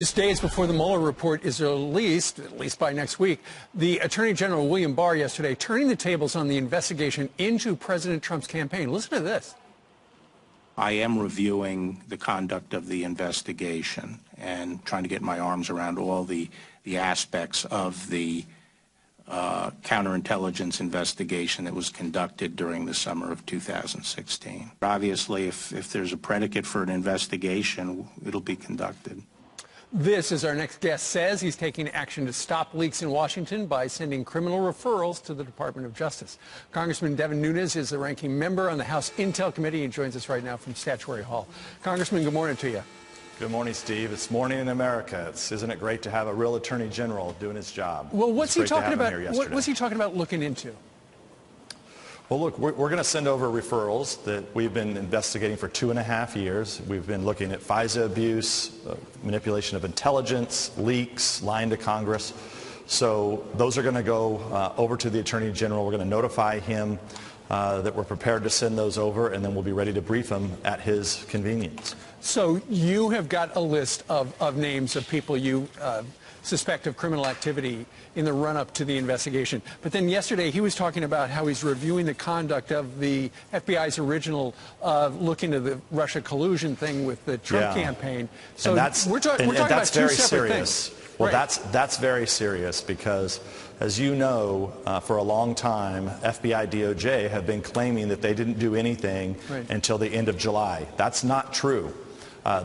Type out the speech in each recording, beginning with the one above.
Just days before the Mueller report is released, at least by next week, the Attorney General William Barr yesterday turning the tables on the investigation into President Trump's campaign. Listen to this. I am reviewing the conduct of the investigation and trying to get my arms around all the aspects of the counterintelligence investigation that was conducted during the summer of 2016. Obviously, if there's a predicate for an investigation, it'll be conducted. This, as our next guest says, he's taking action to stop leaks in Washington by sending criminal referrals to the Department of Justice. Congressman Devin Nunes is the ranking member on the House Intel Committee and joins us right now from Statuary Hall. Congressman, good morning to you. Good morning, Steve. It's morning in America. Isn't it great to have a real Attorney General doing his job? Well, what's he talking about? What's he talking about looking into? Well, look, we're going to send over referrals that we've been investigating for 2.5 years. We've been looking at FISA abuse, manipulation of intelligence, leaks, lying to Congress. So those are going to go over to the Attorney General. We're going to notify him that we're prepared to send those over, and then we'll be ready to brief him at his convenience. So you have got a list of names of people you suspect of criminal activity in the run-up to the investigation. But then yesterday he was talking about how he's reviewing the conduct of the FBI's original look into the Russia collusion thing with the Trump campaign. So we're talking about two separate things. Well, right. That's very serious because, as you know, for a long time, FBI, DOJ have been claiming that they didn't do anything until the end of July. That's not true.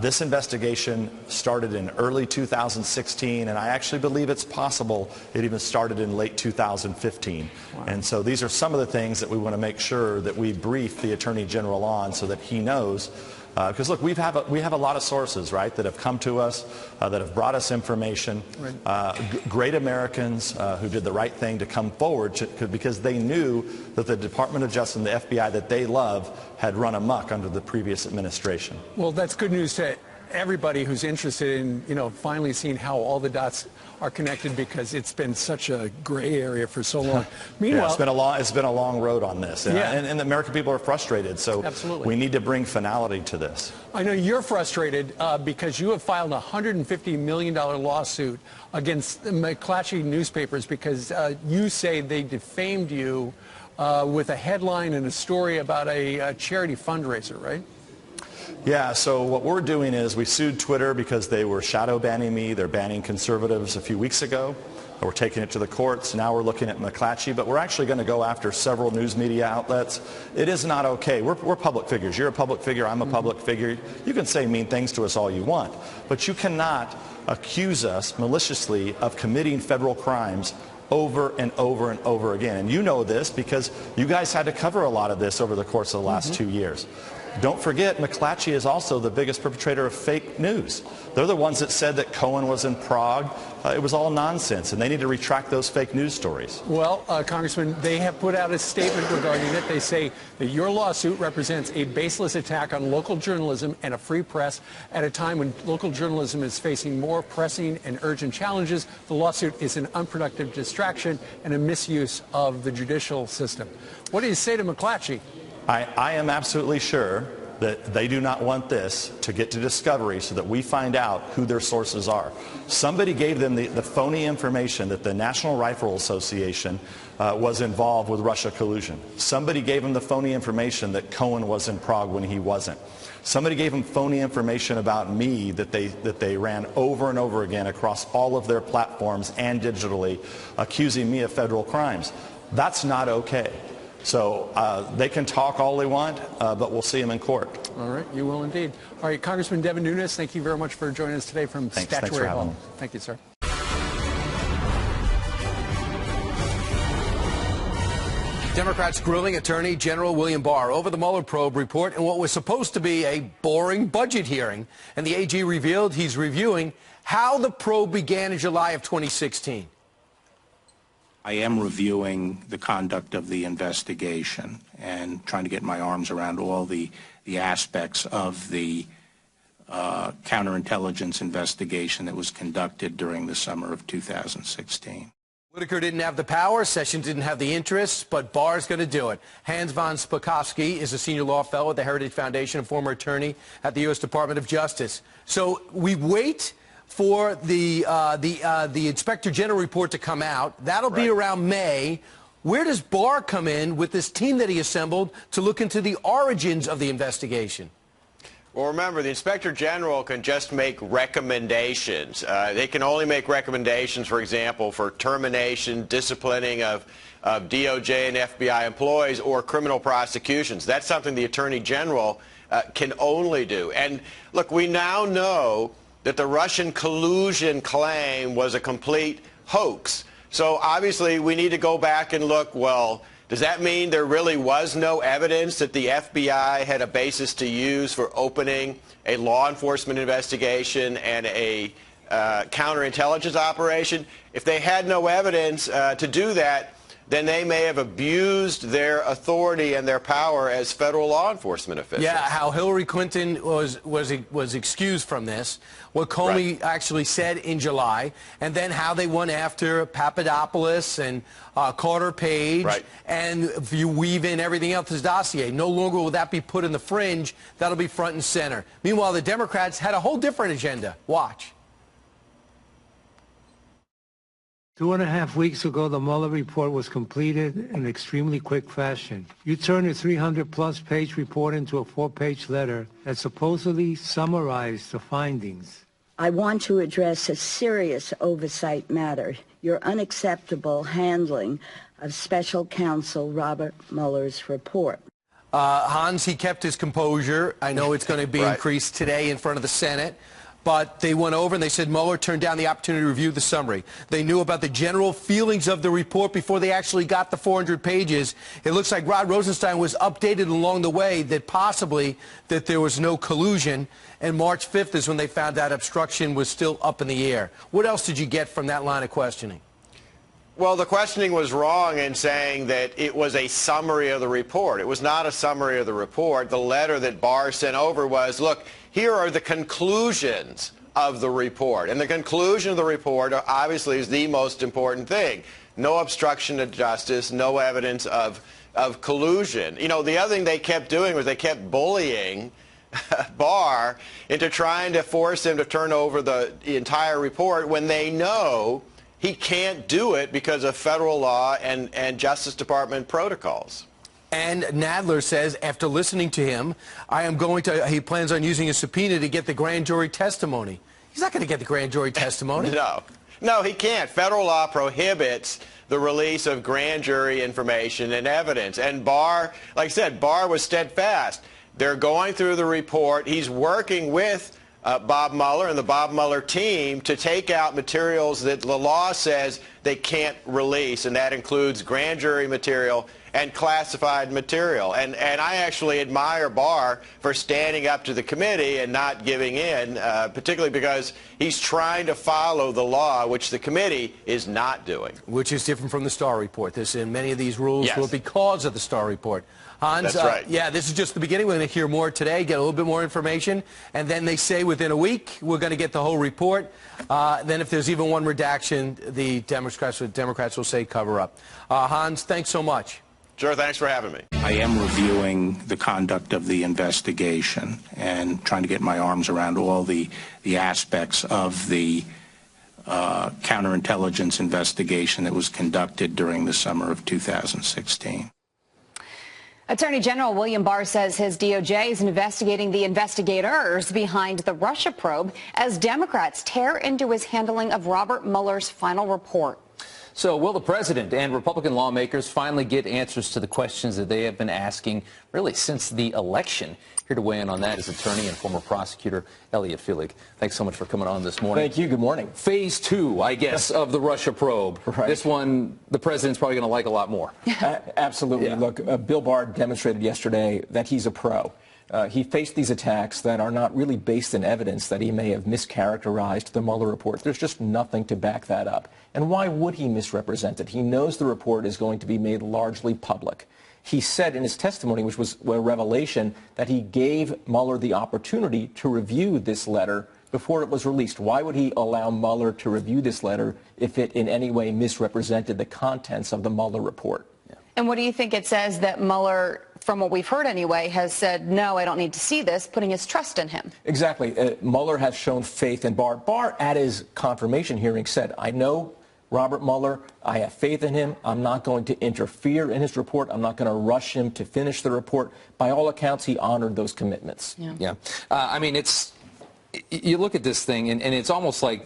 This investigation started in early 2016, and I actually believe it's possible it even started in late 2015. Wow. And so these are some of the things that we want to make sure that we brief the Attorney General on so that he knows. Because, look, we have a lot of sources, right, that have come to us, that have brought us information, great Americans who did the right thing to come forward because they knew that the Department of Justice and the FBI that they love had run amok under the previous administration. Well, that's good news to everybody who's interested in, finally seeing how all the dots are connected, because it's been such a gray area for so long. Meanwhile, it's been a long road on this, and the American people are frustrated. So we need to bring finality to this. I know you're frustrated because you have filed a $150 million lawsuit against McClatchy newspapers because you say they defamed you with a headline and a story about a charity fundraiser, right? Yeah, so what we're doing is we sued Twitter because they were shadow banning me. They're banning conservatives a few weeks ago. We're taking it to the courts. Now we're looking at McClatchy, but we're actually going to go after several news media outlets. It is not okay. We're public figures. You're a public figure. I'm a public figure. You can say mean things to us all you want, but you cannot accuse us maliciously of committing federal crimes over and over and over again. And you know this because you guys had to cover a lot of this over the course of the last 2 years. Don't forget, McClatchy is also the biggest perpetrator of fake news. They're the ones that said that Cohen was in Prague. It was all nonsense, and they need to retract those fake news stories. Well, Congressman, they have put out a statement regarding it. They say that your lawsuit represents a baseless attack on local journalism and a free press at a time when local journalism is facing more pressing and urgent challenges. The lawsuit is an unproductive distraction and a misuse of the judicial system. What do you say to McClatchy? I am absolutely sure that they do not want this to get to discovery so that we find out who their sources are. Somebody gave them the phony information that the National Rifle Association was involved with Russia collusion. Somebody gave them the phony information that Cohen was in Prague when he wasn't. Somebody gave them phony information about me that they ran over and over again across all of their platforms and digitally, accusing me of federal crimes. That's not okay. So they can talk all they want, but we'll see them in court. All right, you will indeed. All right, Congressman Devin Nunes, thank you very much for joining us today from Statuary Hall. Thank you, sir. Democrats grilling Attorney General William Barr over the Mueller probe report and what was supposed to be a boring budget hearing. And the AG revealed he's reviewing how the probe began in July of 2016. I am reviewing the conduct of the investigation and trying to get my arms around all the aspects of the counterintelligence investigation that was conducted during the summer of 2016. Whitaker didn't have the power, Sessions didn't have the interests, but Barr's going to do it. Hans von Spakovsky is a senior law fellow at the Heritage Foundation and former attorney at the U.S. Department of Justice. So we wait for the Inspector General report to come out. That'll be around May. Where does Barr come in with this team that he assembled to look into the origins of the investigation? Well, remember, the Inspector General can just make recommendations. They can only make recommendations, for example, for termination, disciplining of DOJ and FBI employees or criminal prosecutions. That's something the Attorney General can only do. And look, we now know that the Russian collusion claim was a complete hoax. So obviously we need to go back and look, well, does that mean there really was no evidence that the FBI had a basis to use for opening a law enforcement investigation and a counterintelligence operation? If they had no evidence to do that, then they may have abused their authority and their power as federal law enforcement officials. Yeah, how Hillary Clinton was excused from this, what Comey actually said in July, and then how they went after Papadopoulos and Carter Page, and if you weave in everything else, his dossier. No longer will that be put in the fringe. That'll be front and center. Meanwhile, the Democrats had a whole different agenda. Watch. 2.5 weeks ago, the Mueller report was completed in extremely quick fashion. You turned a 300-plus page report into a 4-page letter that supposedly summarized the findings. I want to address a serious oversight matter, your unacceptable handling of Special Counsel Robert Mueller's report. Hans, he kept his composure. I know it's going to be increased today in front of the Senate. But they went over and they said Mueller turned down the opportunity to review the summary. They knew about the general feelings of the report before they actually got the 400 pages. It looks like Rod Rosenstein was updated along the way that possibly that there was no collusion. And March 5th is when they found out obstruction was still up in the air. What else did you get from that line of questioning? Well, the questioning was wrong in saying that it was a summary of the report. It was not a summary of the report. The letter that Barr sent over was, look, here are the conclusions of the report. And the conclusion of the report obviously is the most important thing. No obstruction of justice, no evidence of collusion. You know, the other thing they kept doing was they kept bullying Barr into trying to force him to turn over the entire report when they know he can't do it because of federal law and Justice Department protocols. And Nadler says, after listening to him, he plans on using a subpoena to get the grand jury testimony. He's not going to get the grand jury testimony. No, he can't. Federal law prohibits the release of grand jury information and evidence. And Barr, like I said, Barr was steadfast. They're going through the report. He's working with Bob Mueller and the Bob Mueller team to take out materials that the law says they can't release, and that includes grand jury material and classified material. And I actually admire Barr for standing up to the committee and not giving in, particularly because he's trying to follow the law, which the committee is not doing. Which is different from the Starr report. Many of these rules were because of the Starr report. Hans, that's right. Yeah, this is just the beginning. We're going to hear more today, get a little bit more information, and then they say within a week we're going to get the whole report. Then if there's even one redaction, the Democrats will say cover up. Hans, thanks so much. Sure, thanks for having me. I am reviewing the conduct of the investigation and trying to get my arms around all the aspects of the counterintelligence investigation that was conducted during the summer of 2016. Attorney General William Barr says his DOJ is investigating the investigators behind the Russia probe as Democrats tear into his handling of Robert Mueller's final report. So will the president and Republican lawmakers finally get answers to the questions that they have been asking really since the election? Here to weigh in on that is attorney and former prosecutor Elliot Phillick. Thanks so much for coming on this morning. Thank you. Good morning. Phase 2, I guess, of the Russia probe. Right. This one, the president's probably going to like a lot more. Absolutely. Yeah. Look, Bill Barr demonstrated yesterday that he's a pro. He faced these attacks that are not really based in evidence that he may have mischaracterized the Mueller report. There's just nothing to back that up. And why would he misrepresent it? He knows the report is going to be made largely public. He said in his testimony, which was a revelation, that he gave Mueller the opportunity to review this letter before it was released. Why would he allow Mueller to review this letter if it in any way misrepresented the contents of the Mueller report? And what do you think it says that Mueller from what we've heard anyway, has said, no, I don't need to see this, putting his trust in him. Exactly. Mueller has shown faith in Barr. Barr, at his confirmation hearing, said, I know Robert Mueller. I have faith in him. I'm not going to interfere in his report. I'm not going to rush him to finish the report. By all accounts, he honored those commitments. Yeah. I mean, you look at this thing, and it's almost like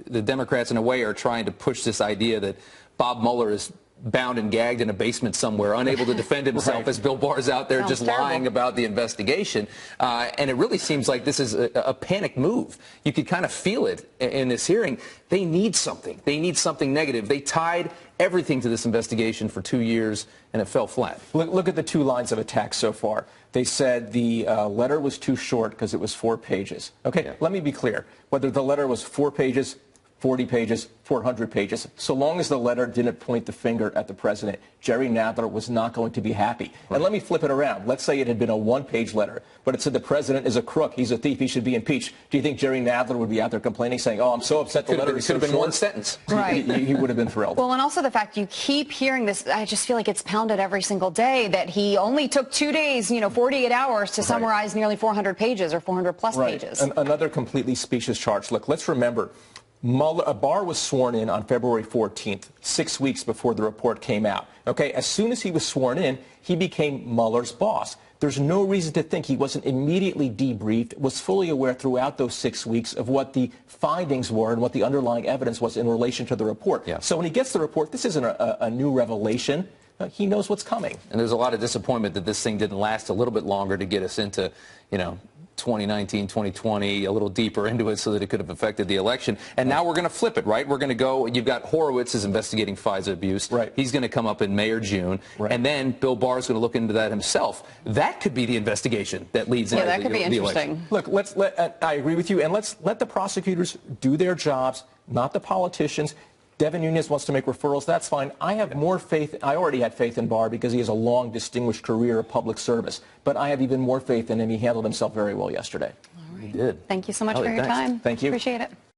the Democrats, in a way, are trying to push this idea that Bob Mueller is bound and gagged in a basement somewhere, unable to defend himself as Bill Barr's out there just lying about the investigation. And it really seems like this is a panic move. You could kind of feel it in this hearing. They need something. They need something negative. They tied everything to this investigation for 2 years, and it fell flat. Look at the 2 lines of attack so far. They said the letter was too short because it was 4 pages. Okay, let me be clear. Whether the letter was 4 pages, 40 pages, 400 pages. So long as the letter didn't point the finger at the president, Jerry Nadler was not going to be happy. And let me flip it around. Let's say it had been a 1-page letter, but it said the president is a crook, he's a thief, he should be impeached. Do you think Jerry Nadler would be out there complaining, saying, oh, I'm so upset the letter is so short? Could have been 1 sentence. Right. He would have been thrilled. Well, and also the fact you keep hearing this, I just feel like it's pounded every single day that he only took 2 days, 48 hours to summarize nearly 400 pages or 400 plus pages. Another completely specious charge. Look, let's remember, Barr was sworn in on February 14th, 6 weeks before the report came out. Okay, as soon as he was sworn in, he became Mueller's boss. There's no reason to think he wasn't immediately debriefed, was fully aware throughout those 6 weeks of what the findings were and what the underlying evidence was in relation to the report. So when he gets the report, this isn't a new revelation. He knows what's coming. And there's a lot of disappointment that this thing didn't last a little bit longer to get us into, 2019, 2020, a little deeper into it so that it could have affected the election. And now we're going to flip it, right? We're going to go, you've got Horowitz is investigating FISA abuse. Right. He's going to come up in May or June. Right. And then Bill Barr is going to look into that himself. That could be the investigation that leads into that could be interesting. Look, I agree with you, and let's let the prosecutors do their jobs, not the politicians. Devin Nunes wants to make referrals. That's fine. I have more faith. I already had faith in Barr because he has a long, distinguished career of public service. But I have even more faith in him. He handled himself very well yesterday. All right. He did. Thank you so much for your Thanks. time. Thank you. Appreciate it.